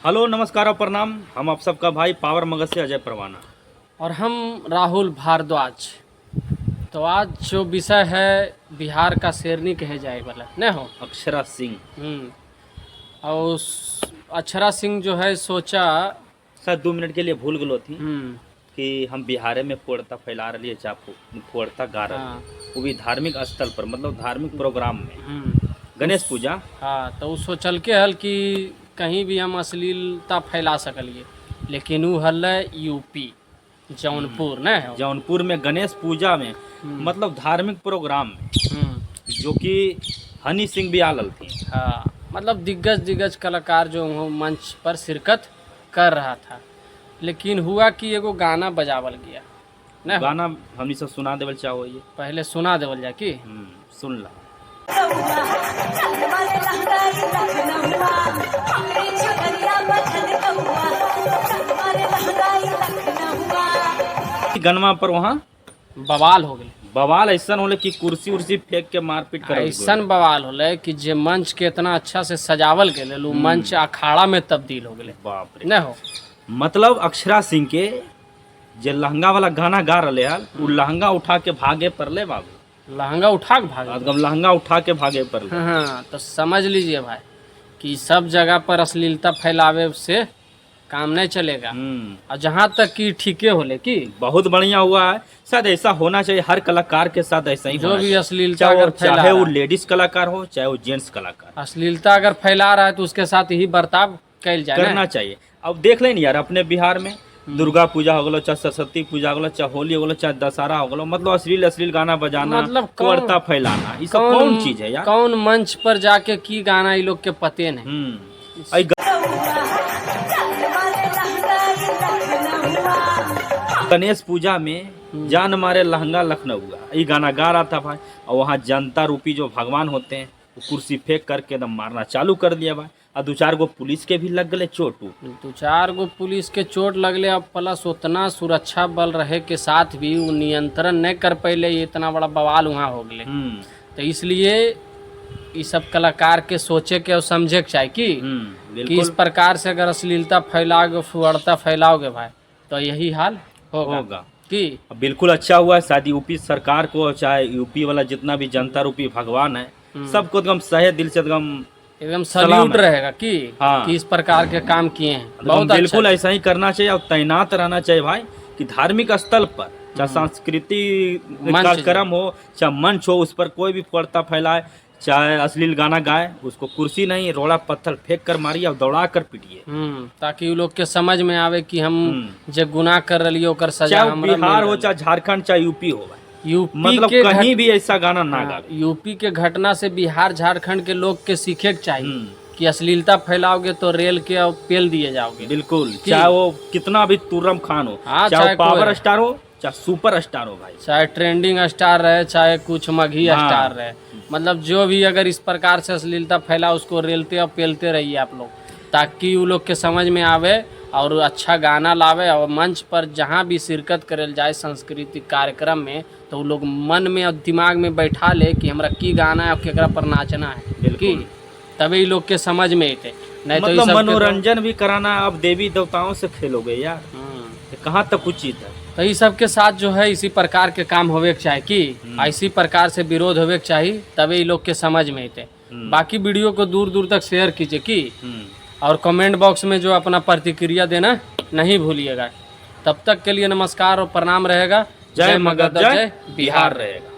Hello नमस्कार और प्रणाम। हम आप सबका भाई पावर मगध से अजय परवाना और हम राहुल भारद्वाज। तो आज जो विषय है बिहार का शेरनी कहे जाए वाला न हो अक्षरा सिंह। और अक्षरा सिंह जो है सोचा शायद 2 मिनट के लिए भूल गलो थी हम्म, कि हम बिहार में फोड़ता फैला रही है चापू फोड़ता गा रही हाँ, वो भी धार्मिक स्थल पर, मतलब धार्मिक प्रोग्राम में हम्म, गणेश पूजा। हाँ। तो उ सोचल के हल कि कहीं भी हम अश्लीलता फैला सकलिए, लेकिन वो हल यूपी जौनपुर न हो। जौनपुर में गणेश पूजा में हम्म, मतलब धार्मिक प्रोग्राम में हम्म, जो कि हनी सिंह भी आलल थी। हाँ, मतलब दिग्गज कलाकार जो वो मंच पर शिरकत कर रहा था, लेकिन हुआ कि एगो गाना बजावल गया न। गाना हमनी सब सुना देवल चाहो ये। पहले सुना देवल जा कि सुन ला। गनमा पर वहाँ बवाल हो गई। बवाल ऐसा होले कि कुर्सी उर्सी फेंक के मारपीट कर ऐसन बवाल होले कि जे मंच के इतना अच्छा से सजावल गेले उ मंच अखाड़ा में तब्दील हो गेले। बाप रे। न हो मतलब अक्षरा सिंह के जे लहंगा वाला गाना गा रहे हल उ लहंगा उठा के भागे पड़ले बाबू। लहंगा उठा के भाग एकदम लहंगा उठा के भागे पड़ले। हाँ, तो समझ लीजिए भाई कि सब जगह पर अश्लीलता फैलावे से काम नहीं चलेगा। और जहाँ तक कि ठीके होले कि बहुत बढ़िया हुआ है। शायद ऐसा होना चाहिए हर कलाकार के साथ, ऐसा ही जो होना भी चाहिए। अश्लीलता अगर फैला चाहे वो रहा है, लेडीज कलाकार हो चाहे वो जेंट्स कलाकार, अश्लीलता अगर फैला रहा है तो उसके साथ ही बर्ताव कैल जाए करना चाहिए। अब देख लें यार अपने बिहार में दुर्गा पूजा हो गलो, चाहे सरस्वती पूजा हो गलो, चाहे होली हो गलो, चाहे दशहरा हो गलो, मतलब अश्लील गाना बजाना, मतलब कोड़ता फैलाना, ये सब कौन चीज है यार। कौन मंच पर जाके की गाना ये लोग के पते नहीं। गणेश पूजा में जान मारे लहंगा लखनऊ ये गाना गा रहा था भाई। और वहाँ जनता रूपी जो भगवान होते हैं वो कुर्सी फेंक करके एकदम मारना चालू कर दिया भाई। और 2-4 गो पुलिस के भी लग गए चोट। 2-4 गो पुलिस के चोट लगले। अब प्लस उतना सुरक्षा बल रहे के साथ भी वो नियंत्रण नहीं कर पैले, इतना बड़ा बवाल वहाँ हो गए। तो इसलिए ये सब कलाकार के सोचे के और समझे के चाहिए कि इस प्रकार से अगर अश्लीलता फैलाओगे, फुहड़ता फैलाओगे भाई तो यही हाल होगा कि बिल्कुल अच्छा हुआ है। शायद यूपी सरकार को चाहे यूपी वाला जितना भी जनता रूपी भगवान है सबको एकदम सहे दिल से एकदम सल्यूट रहेगा कि इस प्रकार के काम किए हैं। बहुत बिल्कुल ऐसा ही करना चाहिए और तैनात रहना चाहिए भाई कि धार्मिक स्थल पर चाहे सांस्कृतिक कार्यक्रम हो चाहे मंच हो, उस पर कोई भी फोड़ता फैलाए चाहे अश्लील गाना गाए उसको कुर्सी नहीं रोड़ा पत्थर फेंक कर मारिए और दौड़ा कर पीटिए, ताकि वो लोग के समझ में आवे कि हम जे गुनाह कर रही ओकर सजा हमरा बिहार हो चाहे झारखंड चाहे यूपी हो भाई। यूपी मतलब के कहीं भी ऐसा गाना ना गावे। यूपी के घटना से बिहार झारखंड के लोग के सीखे के चाहिए कि अश्लीलता फैलाओगे तो रेल के और पेल दिए जाओगे। बिल्कुल, चाहे वो कितना भी तुर्रम खान हो, चाहे पावर स्टार हो चाहे सुपर स्टार हो भाई, चाहे ट्रेंडिंग स्टार रहे चाहे कुछ मघी स्टार रहे, मतलब जो भी अगर इस प्रकार से अश्लीलता फैला उसको रेलते और पेलते रहिए आप लोग, ताकि वो लोग के समझ में आवे और अच्छा गाना लावे। और मंच पर जहाँ भी शिरकत करल जाए सांस्कृतिक कार्यक्रम में तो वो लोग मन में और दिमाग में बैठा ले कि हमरा की गाना है और केकरा पर नाचना है कि तभी लोग के समझ में अते। नहीं मतलब तो मनोरंजन भी कराना। अब देवी देवताओं से खेलोगे यार, कहाँ तक उचित है। तो ये सब के साथ जो है इसी प्रकार के काम होवे के चाहिए कि इसी प्रकार से विरोध होवे के चाहिए, तभी लोग के समझ में अते। बाकी वीडियो को दूर दूर तक शेयर कीजिए कि और कमेंट बॉक्स में जो अपना प्रतिक्रिया देना नहीं भूलिएगा। तब तक के लिए नमस्कार और प्रणाम रहेगा। जय मगध, जय बिहार रहेगा।